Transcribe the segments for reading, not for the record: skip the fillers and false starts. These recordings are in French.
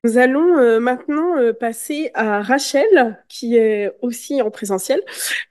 Nous allons maintenant passer à Rachel, qui est aussi en présentiel.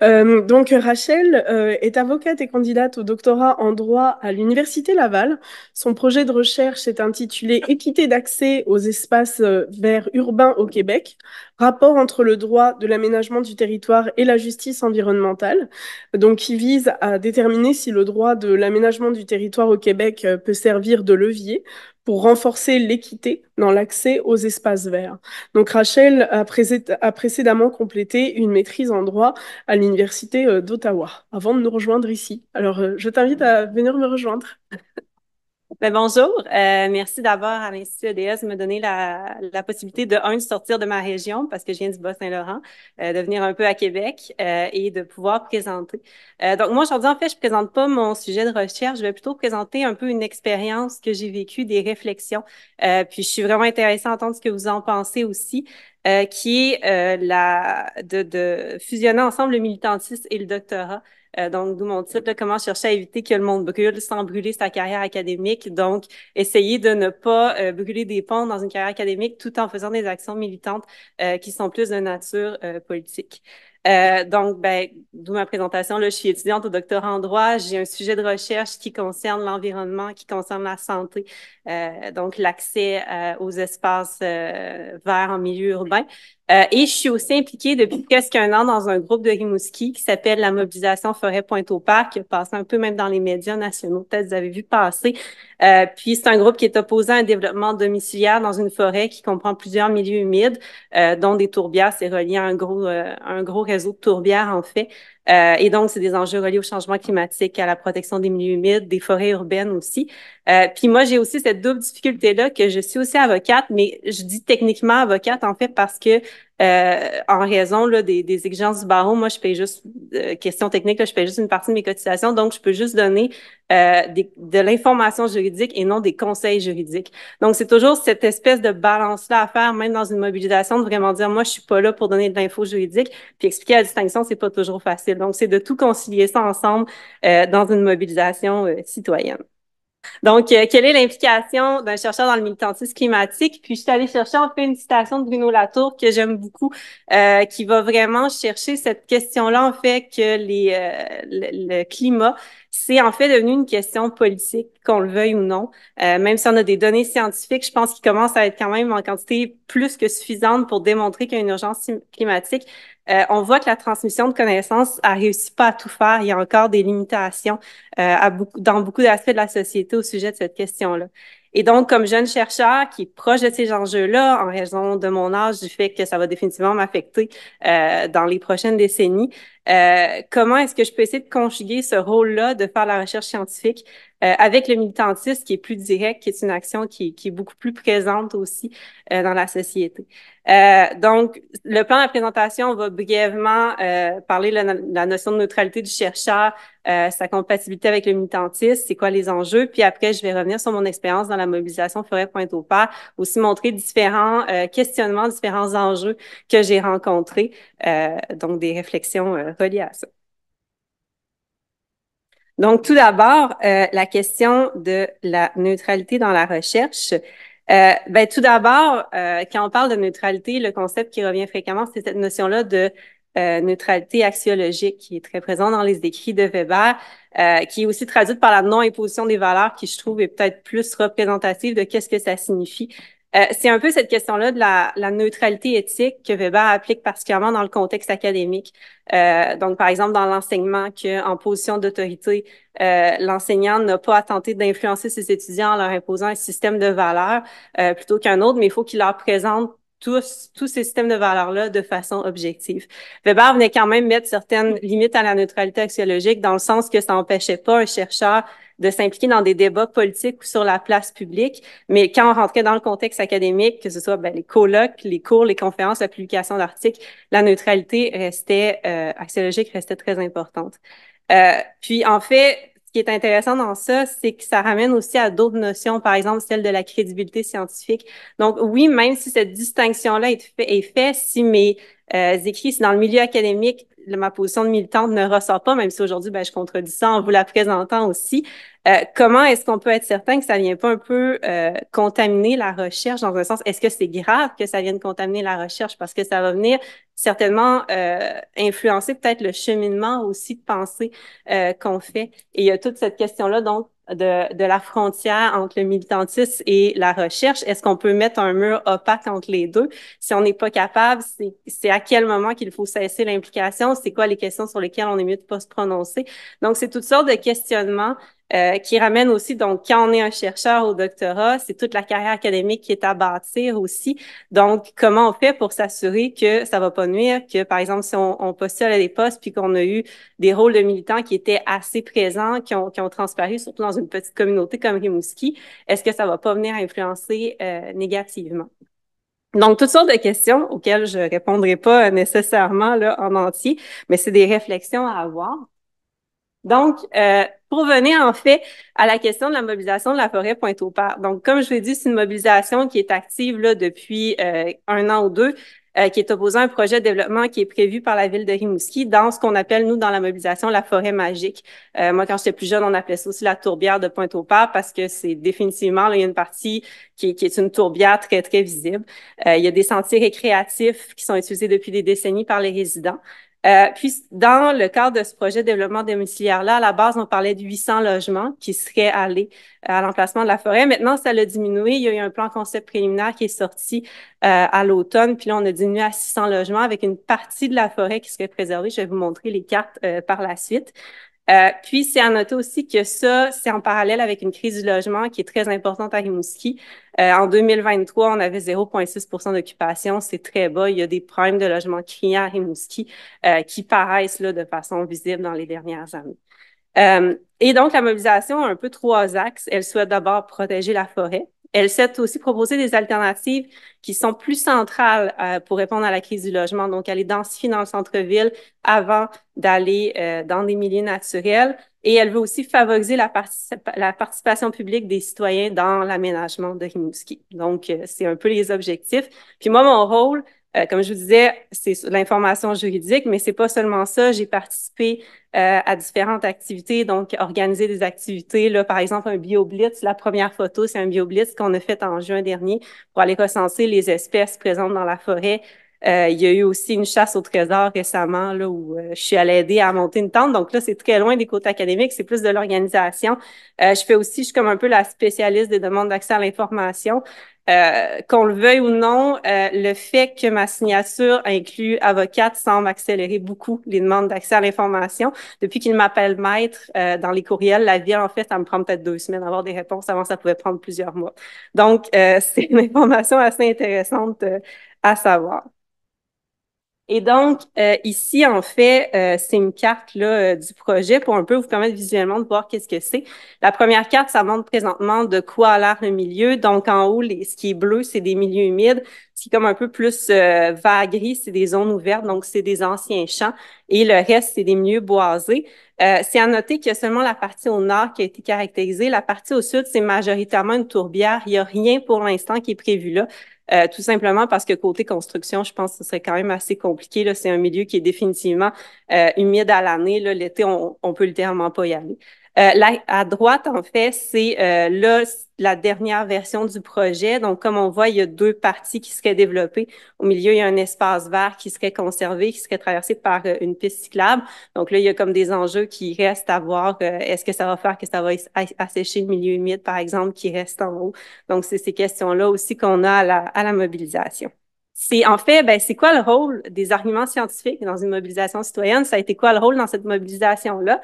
Donc Rachel est avocate et candidate au doctorat en droit à l'Université Laval. Son projet de recherche est intitulé Équité d'accès aux espaces verts urbains au Québec, rapport entre le droit de l'aménagement du territoire et la justice environnementale. Donc qui vise à déterminer si le droit de l'aménagement du territoire au Québec peut servir de levier pour renforcer l'équité dans l'accès aux espaces verts. Donc Rachel a précédemment complété une maîtrise en droit à l'Université d'Ottawa avant de nous rejoindre ici. Alors je t'invite à venir me rejoindre. Ben, bonjour, merci d'abord à l'Institut EDS de me donner la possibilité de sortir de ma région parce que je viens du Bas-Saint-Laurent, de venir un peu à Québec et de pouvoir présenter. Donc moi aujourd'hui en fait je présente pas mon sujet de recherche, je vais plutôt présenter un peu une expérience que j'ai vécue, des réflexions. Puis je suis vraiment intéressée à entendre ce que vous en pensez aussi, qui est de fusionner ensemble le militantisme et le doctorat. Donc, d'où mon titre, là, comment chercher à éviter que le monde brûle sans brûler sa carrière académique. Donc, essayer de ne pas brûler des ponts dans une carrière académique tout en faisant des actions militantes qui sont plus de nature politique. Donc, ben, d'où ma présentation. Là, je suis étudiante au doctorat en droit. J'ai un sujet de recherche qui concerne l'environnement, qui concerne la santé, donc l'accès aux espaces verts en milieu urbain. Et je suis aussi impliquée depuis presque un an dans un groupe de Rimouski qui s'appelle la Mobilisation Forêt Pointe-au-Parc, qui a passé un peu même dans les médias nationaux, peut-être vous avez vu passer. Puis c'est un groupe qui est opposé à un développement domiciliaire dans une forêt qui comprend plusieurs milieux humides, dont des tourbières. C'est relié à un gros réseau de tourbières, en fait. Et donc, c'est des enjeux reliés au changement climatique, à la protection des milieux humides, des forêts urbaines aussi. Puis moi, j'ai aussi cette double difficulté-là que je suis aussi avocate, mais je dis techniquement avocate, en fait, parce que en raison là, des exigences du barreau, moi, je paye juste, question technique, là, je paye juste une partie de mes cotisations, donc je peux juste donner de l'information juridique et non des conseils juridiques. Donc, c'est toujours cette espèce de balance-là à faire, même dans une mobilisation, de vraiment dire, moi, je suis pas là pour donner de l'info juridique, puis expliquer la distinction, c'est pas toujours facile. Donc, c'est de tout concilier ça ensemble dans une mobilisation citoyenne. Donc, quelle est l'implication d'un chercheur dans le militantisme climatique? Puis, je suis allée chercher en fait une citation de Bruno Latour que j'aime beaucoup, qui va vraiment chercher cette question-là, en fait, que le climat, c'est en fait devenu une question politique, qu'on le veuille ou non. Même si on a des données scientifiques, je pense qu'il commence à être quand même en quantité plus que suffisante pour démontrer qu'il y a une urgence climatique. On voit que la transmission de connaissances a réussi pas à tout faire. Il y a encore des limitations dans beaucoup d'aspects de la société au sujet de cette question-là. Et donc, comme jeune chercheur qui est proche de ces enjeux-là, en raison de mon âge, du fait que ça va définitivement m'affecter dans les prochaines décennies, comment est-ce que je peux essayer de conjuguer ce rôle-là de faire la recherche scientifique avec le militantisme qui est plus direct, qui est une action qui est beaucoup plus présente aussi dans la société. Donc, le plan de la présentation va brièvement parler de la notion de neutralité du chercheur, sa compatibilité avec le militantisme, c'est quoi les enjeux. Puis après, je vais revenir sur mon expérience dans la mobilisation Forêt Pointe-au-Père, aussi montrer différents questionnements, différents enjeux que j'ai rencontrés, donc des réflexions reliées à ça. Donc, tout d'abord, la question de la neutralité dans la recherche. Ben, tout d'abord, quand on parle de neutralité, le concept qui revient fréquemment, c'est cette notion-là de neutralité axiologique qui est très présente dans les écrits de Weber, qui est aussi traduite par la non-imposition des valeurs, qui je trouve est peut-être plus représentative de qu'est-ce que ça signifie. C'est un peu cette question-là de la neutralité éthique que Weber applique particulièrement dans le contexte académique. Donc, par exemple, dans l'enseignement, qu'en position d'autorité, l'enseignant n'a pas à tenter d'influencer ses étudiants en leur imposant un système de valeurs plutôt qu'un autre, mais il faut qu'il leur présente tous ces systèmes de valeurs-là de façon objective. Weber venait quand même mettre certaines limites à la neutralité axiologique dans le sens que ça n'empêchait pas un chercheur de s'impliquer dans des débats politiques ou sur la place publique, mais quand on rentrait dans le contexte académique, que ce soit ben, les colloques, les cours, les conférences, la publication d'articles, la neutralité axiologique restait très importante. Puis en fait, ce qui est intéressant dans ça, c'est que ça ramène aussi à d'autres notions, par exemple celle de la crédibilité scientifique. Donc oui, même si cette distinction-là est faite, si mes écrits, c'est dans le milieu académique, ma position de militante ne ressort pas, même si aujourd'hui, ben, je contredis ça en vous la présentant aussi. Comment est-ce qu'on peut être certain que ça vient pas un peu contaminer la recherche dans un sens? Est-ce que c'est grave que ça vienne contaminer la recherche parce que ça va venir certainement influencer peut-être le cheminement aussi de pensée qu'on fait. Et il y a toute cette question-là, donc, de la frontière entre le militantisme et la recherche. Est-ce qu'on peut mettre un mur opaque entre les deux? Si on n'est pas capable, c'est à quel moment qu'il faut cesser l'implication? C'est quoi les questions sur lesquelles on est mieux de pas se prononcer? Donc, c'est toutes sortes de questionnements qui ramènent aussi, donc, quand on est un chercheur au doctorat, c'est toute la carrière académique qui est à bâtir aussi. Donc, comment on fait pour s'assurer que ça va pas nuire, que, par exemple, si on postule à des postes puis qu'on a eu des rôles de militants qui étaient assez présents, qui ont transparu, surtout dans une petite communauté comme Rimouski, est-ce que ça va pas venir influencer négativement? Donc, toutes sortes de questions auxquelles je répondrai pas nécessairement là, en entier, mais c'est des réflexions à avoir. Donc, pour venir en fait à la question de la mobilisation de la forêt Pointe-au-Père. Donc, comme je l'ai dit, c'est une mobilisation qui est active là depuis un an ou deux, qui est opposée à un projet de développement qui est prévu par la ville de Rimouski dans ce qu'on appelle, nous, dans la mobilisation, la forêt magique. Moi, quand j'étais plus jeune, on appelait ça aussi la tourbière de Pointe-au-Père parce que c'est définitivement, là, il y a une partie qui est une tourbière très, très visible. Il y a des sentiers récréatifs qui sont utilisés depuis des décennies par les résidents. Puis, dans le cadre de ce projet de développement domiciliaire-là, à la base, on parlait de 800 logements qui seraient allés à l'emplacement de la forêt. Maintenant, ça l'a diminué. Il y a eu un plan concept préliminaire qui est sorti à l'automne. Puis là, on a diminué à 600 logements avec une partie de la forêt qui serait préservée. Je vais vous montrer les cartes par la suite. Puis, c'est à noter aussi que ça, c'est en parallèle avec une crise du logement qui est très importante à Rimouski. En 2023, on avait 0,6 % d'occupation. C'est très bas. Il y a des problèmes de logement criants à Rimouski qui paraissent là, de façon visible dans les dernières années. Et donc, la mobilisation a un peu trois axes. Elle souhaite d'abord protéger la forêt. Elle souhaite aussi proposer des alternatives qui sont plus centrales pour répondre à la crise du logement. Donc, aller densifier dans le centre-ville avant d'aller dans des milieux naturels. Et elle veut aussi favoriser la participation publique des citoyens dans l'aménagement de Rimouski. Donc, c'est un peu les objectifs. Puis moi, mon rôle, comme je vous disais, c'est l'information juridique, mais c'est pas seulement ça. J'ai participé à différentes activités, donc organiser des activités. Là, par exemple, un BioBlitz. La première photo, c'est un BioBlitz qu'on a fait en juin dernier pour aller recenser les espèces présentes dans la forêt. Il y a eu aussi une chasse au trésor récemment là, où je suis allée aider à monter une tente. Donc là, c'est très loin des côtés académiques, c'est plus de l'organisation. Je suis comme un peu la spécialiste des demandes d'accès à l'information. Qu'on le veuille ou non, le fait que ma signature inclut avocate semble accélérer beaucoup les demandes d'accès à l'information. Depuis qu'il m'appelle maître dans les courriels, la vie, en fait, ça me prend peut-être 2 semaines d'avoir des réponses. Avant, ça pouvait prendre plusieurs mois. Donc, c'est une information assez intéressante à savoir. Et donc, ici, en fait, c'est une carte là, du projet pour un peu vous permettre visuellement de voir qu'est-ce que c'est. La première carte, ça montre présentement de quoi a l'air le milieu. Donc, en haut, ce qui est bleu, c'est des milieux humides. Ce qui est comme un peu plus vert gris, c'est des zones ouvertes, donc c'est des anciens champs. Et le reste, c'est des milieux boisés. C'est à noter qu'il y a seulement la partie au nord qui a été caractérisée. La partie au sud, c'est majoritairement une tourbière. Il n'y a rien pour l'instant qui est prévu là. Tout simplement parce que côté construction, je pense que ce serait quand même assez compliqué. Là, c'est un milieu qui est définitivement humide à l'année. Là, l'été, on peut littéralement pas y aller. Là, à droite, en fait, c'est là la dernière version du projet. Donc, comme on voit, il y a deux parties qui seraient développées. Au milieu, il y a un espace vert qui serait conservé, qui serait traversé par une piste cyclable. Donc là, il y a comme des enjeux qui restent à voir. Est-ce que ça va faire que ça va assécher le milieu humide, par exemple, qui reste en haut? Donc, c'est ces questions-là aussi qu'on a à la mobilisation. C'est en fait, ben, c'est quoi le rôle des arguments scientifiques dans une mobilisation citoyenne? Ça a été quoi le rôle dans cette mobilisation-là?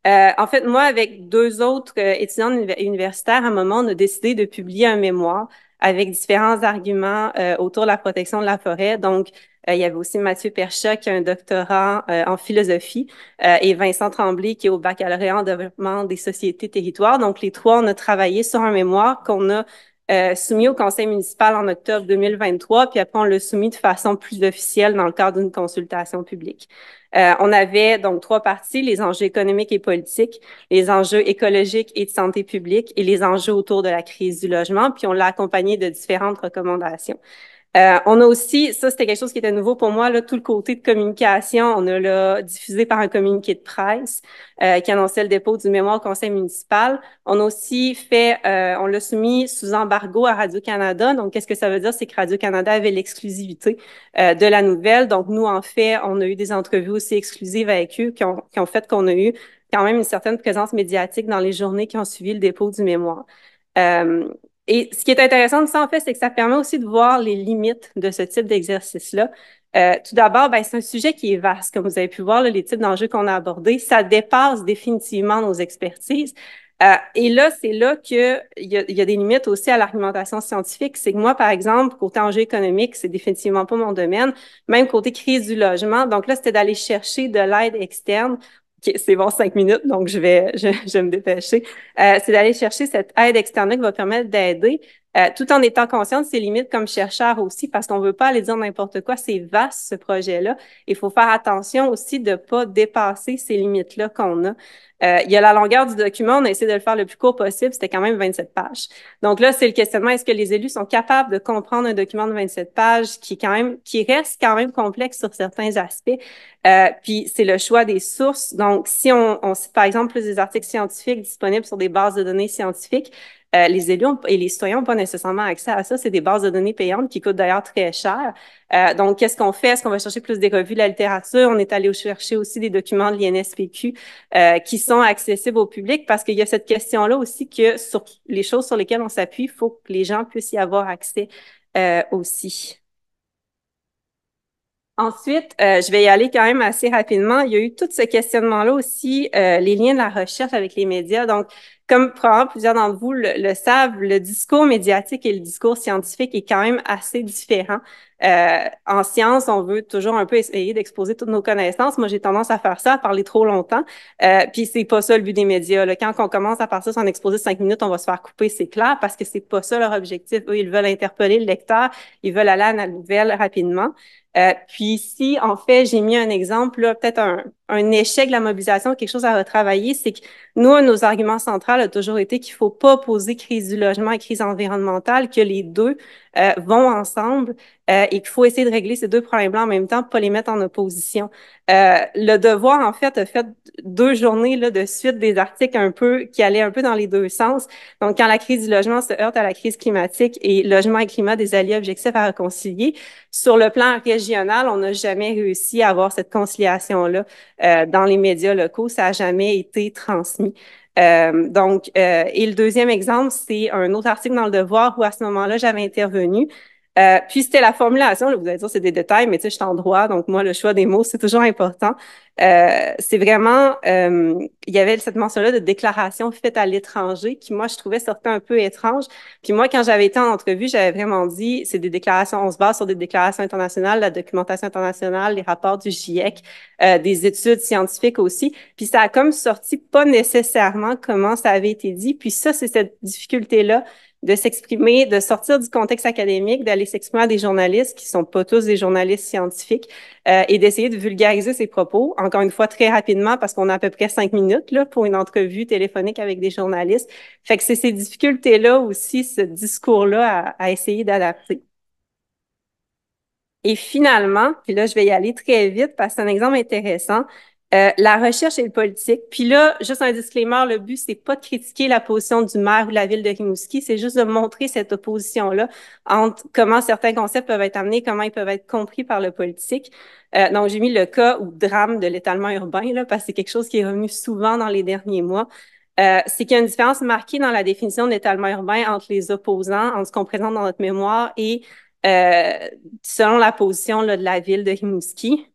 En fait, moi, avec deux autres étudiants universitaires, à un moment, on a décidé de publier un mémoire avec différents arguments autour de la protection de la forêt. Donc, il y avait aussi Mathieu Percha qui a un doctorat en philosophie et Vincent Tremblay qui est au baccalauréat en développement des sociétés territoires. Donc, les trois, on a travaillé sur un mémoire qu'on a soumis au conseil municipal en octobre 2023, puis après, on l'a soumis de façon plus officielle dans le cadre d'une consultation publique. On avait donc trois parties, les enjeux économiques et politiques, les enjeux écologiques et de santé publique et les enjeux autour de la crise du logement, puis on l'a accompagné de différentes recommandations. On a aussi, ça c'était quelque chose qui était nouveau pour moi, là, tout le côté de communication. On a là, diffusé par un communiqué de presse qui annonçait le dépôt du mémoire au conseil municipal. On a aussi fait, on l'a soumis sous embargo à Radio-Canada. Donc, qu'est-ce que ça veut dire? C'est que Radio-Canada avait l'exclusivité de la nouvelle. Donc, nous, en fait, on a eu des entrevues aussi exclusives avec eux qui ont fait qu'on a eu quand même une certaine présence médiatique dans les journées qui ont suivi le dépôt du mémoire. Euh, et ce qui est intéressant de ça, en fait, c'est que ça permet aussi de voir les limites de ce type d'exercice-là. Tout d'abord, ben, c'est un sujet qui est vaste. Comme vous avez pu voir, là, les types d'enjeux qu'on a abordés, ça dépasse définitivement nos expertises. Et là, c'est là il y a des limites aussi à l'argumentation scientifique. C'est que moi, par exemple, côté enjeux économiques, c'est définitivement pas mon domaine. Même côté crise du logement. Donc là, c'était d'aller chercher de l'aide externe. OK, c'est bon, 5 minutes, donc je vais me dépêcher. C'est d'aller chercher cette aide externe qui va permettre d'aider, tout en étant conscient de ses limites comme chercheur aussi, parce qu'on veut pas aller dire n'importe quoi. C'est vaste, ce projet-là. Il faut faire attention aussi de pas dépasser ces limites-là qu'on a. Il y a la longueur du document. On a essayé de le faire le plus court possible. C'était quand même 27 pages. Donc là, c'est le questionnement. Est-ce que les élus sont capables de comprendre un document de 27 pages qui reste quand même complexe sur certains aspects? Puis c'est le choix des sources. Donc, si on par exemple, plus des articles scientifiques disponibles sur des bases de données scientifiques, les élus et les citoyens n'ont pas nécessairement accès à ça. C'est des bases de données payantes qui coûtent d'ailleurs très cher. Donc, qu'est-ce qu'on fait? Est-ce qu'on va chercher plus des revues de la littérature? On est allé chercher aussi des documents de l'INSPQ qui sont accessibles au public parce qu'il y a cette question-là aussi que sur les choses sur lesquelles on s'appuie, il faut que les gens puissent y avoir accès aussi. Ensuite, je vais y aller quand même assez rapidement. Il y a eu tout ce questionnement-là aussi, les liens de la recherche avec les médias. Donc, comme probablement plusieurs d'entre vous le savent, le discours médiatique et le discours scientifique est quand même assez différent. En science, on veut toujours un peu essayer d'exposer toutes nos connaissances. Moi, j'ai tendance à faire ça, à parler trop longtemps. Puis c'est pas ça le but des médias, là. Quand on commence à faire ça sans exposer 5 minutes, on va se faire couper, c'est clair, parce que c'est pas ça leur objectif. Eux, ils veulent interpeller le lecteur, ils veulent aller à la nouvelle rapidement. Puis ici, en fait, j'ai mis un exemple, là, peut-être un échec de la mobilisation, quelque chose à retravailler, c'est que nous, nos arguments centraux a toujours été qu'il faut pas opposer crise du logement et crise environnementale, que les deux vont ensemble et qu'il faut essayer de régler ces deux problèmes-là en même temps, pas les mettre en opposition. Le Devoir, en fait, a fait 2 journées là, de suite des articles un peu qui allaient un peu dans les deux sens. Donc, quand la crise du logement se heurte à la crise climatique et logement et climat, des alliés objectifs à réconcilier, sur le plan régional, on n'a jamais réussi à avoir cette conciliation-là dans les médias locaux. Ça n'a jamais été transmis. Et le deuxième exemple, c'est un autre article dans Le Devoir où à ce moment-là, j'avais intervenu. Puis c'était la formulation, là, vous allez dire c'est des détails, mais tu sais, je suis en droit, donc moi, le choix des mots, c'est toujours important. C'est vraiment, il y avait cette mention-là de déclaration faite à l'étranger qui, moi, je trouvais sortait un peu étrange. Puis moi, quand j'avais été en entrevue, j'avais vraiment dit, c'est des déclarations, on se base sur des déclarations internationales, la documentation internationale, les rapports du GIEC, des études scientifiques aussi. Puis ça a comme sorti pas nécessairement comment ça avait été dit. Puis ça, c'est cette difficulté-là de s'exprimer, de sortir du contexte académique, d'aller s'exprimer à des journalistes qui sont pas tous des journalistes scientifiques et d'essayer de vulgariser ses propos, encore une fois très rapidement parce qu'on a à peu près 5 minutes là, pour une entrevue téléphonique avec des journalistes. Fait que c'est ces difficultés-là aussi, ce discours-là à essayer d'adapter. Et finalement, puis là, je vais y aller très vite parce que c'est un exemple intéressant, la recherche et le politique. Puis là, juste un disclaimer, le but, c'est pas de critiquer la position du maire ou de la ville de Rimouski, c'est juste de montrer cette opposition-là entre comment certains concepts peuvent être amenés, comment ils peuvent être compris par le politique. Donc, j'ai mis le cas ou drame de l'étalement urbain, là, parce que c'est quelque chose qui est revenu souvent dans les derniers mois. C'est qu'il y a une différence marquée dans la définition de l'étalement urbain entre les opposants, entre ce qu'on présente dans notre mémoire et selon la position là, de la ville de Rimouski.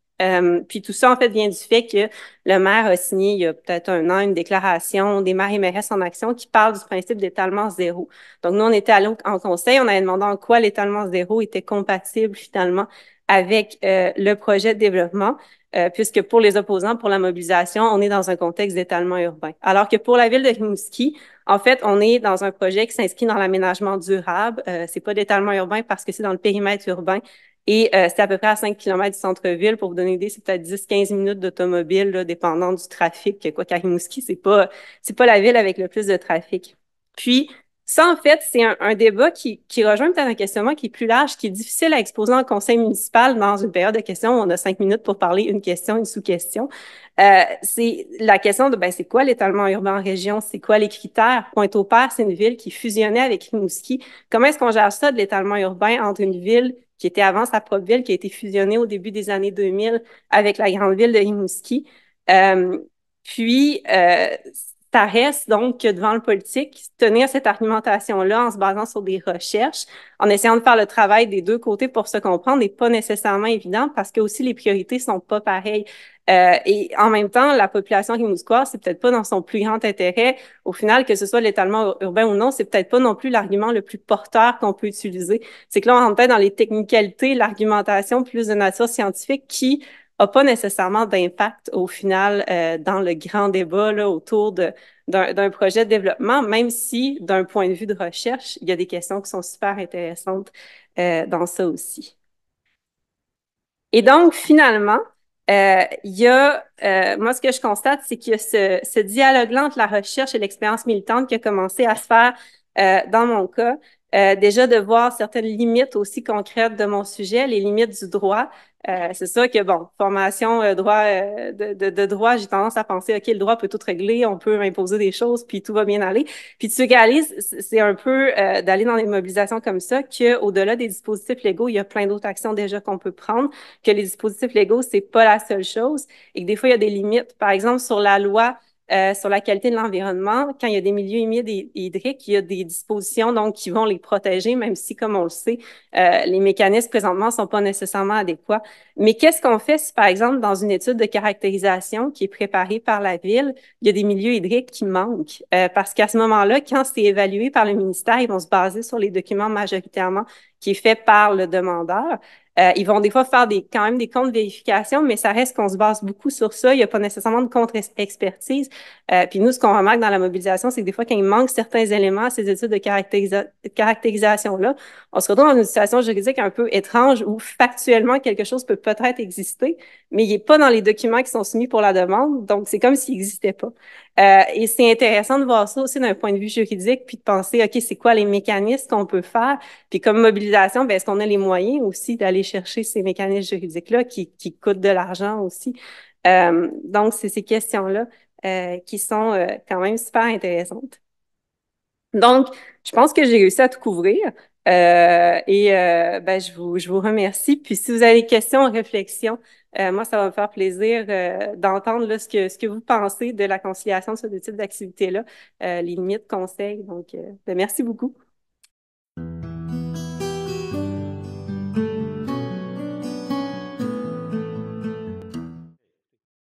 Puis tout ça, en fait, vient du fait que le maire a signé il y a peut-être un an une déclaration des maires et mairesses en action qui parle du principe d'étalement zéro. Donc, nous, on était allés en conseil, on avait demandé en quoi l'étalement zéro était compatible finalement avec le projet de développement, puisque pour les opposants, pour la mobilisation, on est dans un contexte d'étalement urbain. Alors que pour la ville de Rimouski, en fait, on est dans un projet qui s'inscrit dans l'aménagement durable. C'est pas d'étalement urbain parce que c'est dans le périmètre urbain. Et c'est à peu près à 5 km du centre-ville. Pour vous donner une idée, c'est peut-être 10-15 minutes d'automobile, là, dépendant du trafic. Quoi qu'à Rimouski, c'est pas la ville avec le plus de trafic. Puis, Ça, en fait, c'est un débat qui rejoint peut-être un questionnement qui est plus large, qui est difficile à exposer en conseil municipal dans une période de questions où on a 5 minutes pour parler une question, une sous-question. C'est la question de, ben, c'est quoi l'étalement urbain en région? C'est quoi les critères? Pointe-au-Père, c'est une ville qui fusionnait avec Rimouski. Comment est-ce qu'on gère ça de l'étalement urbain entre une ville qui était avant sa propre ville, qui a été fusionnée au début des années 2000 avec la grande ville de Rimouski? Euh, puis, ça reste donc que devant le politique, tenir cette argumentation-là en se basant sur des recherches, en essayant de faire le travail des deux côtés pour se comprendre, n'est pas nécessairement évident parce que aussi les priorités sont pas pareilles. Et en même temps, la population rimouskoise, c'est peut-être pas dans son plus grand intérêt. Au final, que ce soit l'étalement urbain ou non, c'est peut-être pas non plus l'argument le plus porteur qu'on peut utiliser. C'est que là, on rentre peut-être dans les technicalités, l'argumentation plus de nature scientifique qui a pas nécessairement d'impact au final dans le grand débat là, autour d'un projet de développement, même si d'un point de vue de recherche, il y a des questions qui sont super intéressantes dans ça aussi. Et donc, finalement, moi, ce que je constate, c'est qu'il y a ce dialogue-là entre la recherche et l'expérience militante qui a commencé à se faire dans mon cas. Déjà de voir certaines limites aussi concrètes de mon sujet, les limites du droit. C'est ça que, bon, formation droit de droit, j'ai tendance à penser, OK, le droit peut tout régler, on peut imposer des choses, puis tout va bien aller. Puis tu réalises, c'est un peu d'aller dans des mobilisations comme ça, qu'au-delà des dispositifs légaux, il y a plein d'autres actions déjà qu'on peut prendre, que les dispositifs légaux, c'est pas la seule chose, et que des fois, il y a des limites. Par exemple, sur la loi sur la qualité de l'environnement, quand il y a des milieux humides et hydriques, il y a des dispositions donc qui vont les protéger, même si, comme on le sait, les mécanismes présentement sont pas nécessairement adéquats. Mais qu'est-ce qu'on fait si, par exemple, dans une étude de caractérisation qui est préparée par la ville, il y a des milieux hydriques qui manquent? Parce qu'à ce moment-là, quand c'est évalué par le ministère, ils vont se baser sur les documents majoritairement qui est fait par le demandeur. Ils vont des fois faire quand même des contre-vérifications, mais ça reste qu'on se base beaucoup sur ça. Il n'y a pas nécessairement de contre-expertise. Puis nous, ce qu'on remarque dans la mobilisation, c'est que des fois, quand il manque certains éléments à ces études de caractérisation-là, on se retrouve dans une situation juridique un peu étrange où factuellement, quelque chose peut peut-être exister, mais il n'est pas dans les documents qui sont soumis pour la demande. Donc, c'est comme s'il n'existait pas. Et c'est intéressant de voir ça aussi d'un point de vue juridique, puis de penser, OK, c'est quoi les mécanismes qu'on peut faire? Puis comme mobilisation, ben, est-ce qu'on a les moyens aussi d'aller chercher ces mécanismes juridiques-là qui coûtent de l'argent aussi? Donc, c'est ces questions-là qui sont quand même super intéressantes. Donc, je pense que j'ai réussi à tout couvrir. Ben, je vous remercie. Puis si vous avez des questions, réflexions, moi, ça va me faire plaisir d'entendre là, ce que vous pensez de la conciliation de ce type d'activité-là, les limites, conseils. Donc, ben, merci beaucoup.